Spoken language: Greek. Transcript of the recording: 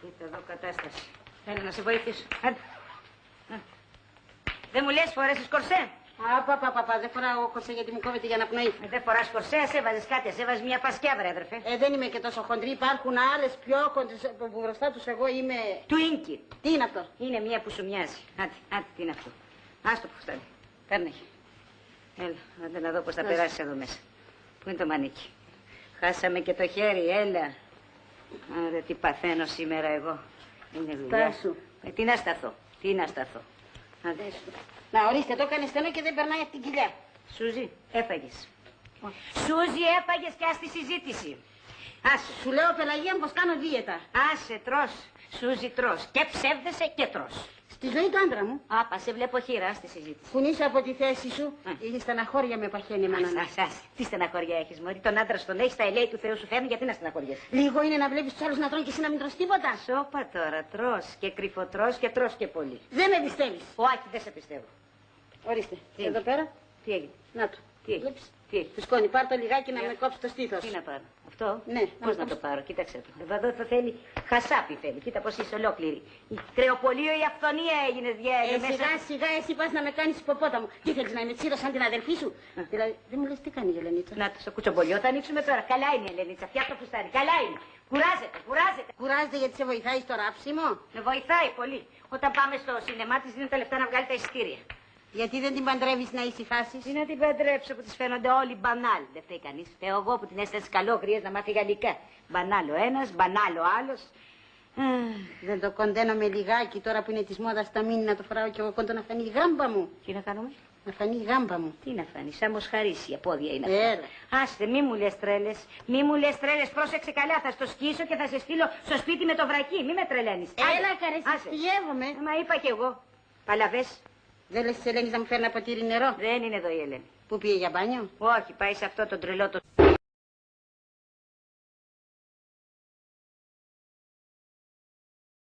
Κοίτα εδώ κατάσταση. Θέλω να σε βοηθήσω. Άντε. Δεν μου λες φορέσεις κορσέ. Παπα, δεν φοράω κορσέ γιατί μου κόβεται για αναπνοή. Δεν φοράς κορσέ, ας έβαζες κάτι, ας έβαζες μια φασκιά, βρε αδερφέ. Δεν είμαι και τόσο χοντρή, υπάρχουν άλλες πιο χοντρές που μπροστά τους εγώ είμαι... Τουίνκι. Τι είναι αυτό? Είναι μια που σου μοιάζει. Άντε, τι είναι αυτό. Άστο που φτάνει. Παίρνε. Έλα, άντε να δω πώς θα περάσεις εδώ μέσα. Πού είναι το μανίκι. Χάσαμε και το χέρι, έλα. Άρα τι παθαίνω σήμερα εγώ. Είναι δουλειά. Στάσου. Τι να σταθώ. Άντε. Να ορίστε, το έκανε στενό και δεν περνάει από την κοιλιά. Σούζη, έφαγες. Σούζη, έφαγες και ας τη συζήτηση. Άσε. Σου λέω, Πελαγία, πως κάνω δίαιτα. Άσε, τρως. Σούζη, τρως. Και ψεύδεσαι και τρως. Στη ζωή του άντρα μου. Άπα, σε βλέπω χείρα στη συζήτηση. Κουνήσω από τη θέση σου. Η στεναχώρια με παχαίνει εμένα. Άσε. Τι στεναχώρια έχεις, μωρή. Τον άντρα στον έχεις, τα ελέη του Θεού σου φέρνει, γιατί να στεναχωριέσαι. Λίγο είναι να βλέπεις τους άλλους να τρώνε και εσύ να μην τρως τίποτα. Σώπα τώρα, τρως και κρυφοτρως και τρως και πολύ. Δεν με πιστεύεις. Όχι, δεν σε πιστεύω. Ορίστε. Τι εδώ πέρα. Τι έγινε. Να το. Τι έγινε. Τι έγινε. Του σκόνη, πάρ' το λιγάκι να με κόψει το στήθος. Τι να πάρω. Αυτό. Ναι. Πώς να το πάρω, κοίταξε το. Εδώ θα θέλει χασάπι θέλει. Κοίτα πως είσαι ολόκληρη. Η κρεοπολείο, η αυθονία έγινες Σιγά, εσύ πας να με κάνεις υποπόταμο. Τι θέλεις να είμαι τσίρο σαν την αδελφή σου. Δηλαδή, δεν μου λες τι κάνει η Ελενίτσα. Να το στο κουτσομπολιό θα ανοίξουμε τώρα. Καλά είναι η Ελενίτσα, φτιάχνω το φουστάνι. Καλά είναι. Κουράζεται. Κουράζεται γιατί σε βοηθάει στο ράψιμο. Με βοηθάει πολύ. Όταν πάμε στο σινεμά της δίνουν τα λεφτά να βγάλει τα εισιτήρια. Γιατί δεν την παντρεύεις να ησυχάσεις. Τι να την παντρέψω που της φαίνονται όλοι μπανάλ. Δεν φταίει κανείς. Φταίω εγώ που την έστειλες καλόγριες να μάθει γαλλικά. Μπανάλ ο ένας, μπανάλ ο άλλος. Δεν το κοντένω με λιγάκι τώρα που είναι της μόδας τα μήνυ να το φοράω κι εγώ κοντό να φανεί η γάμπα μου. Τι να κάνουμε. Να φανεί η γάμπα μου. Τι να φανεί, σαν μοσχαρίσια πόδια είναι αυτά. Έλα. Άστε, μη μου λες τρέλες. Πρόσεξε καλά, θα στο σκίσω και θα σε στείλω στο σπίτι με το βρακί. Μη με τρελαίνεις. Έλα, καρεσιστιεύομαι. Μα είπα κι εγώ. Παλαβές. Δεν λες της Ελένης να μου φέρνει ένα ποτήρι νερό. Δεν είναι εδώ η Ελένη. Πού πήγε για μπάνιο. Όχι, πάει σε αυτό το τρελό το...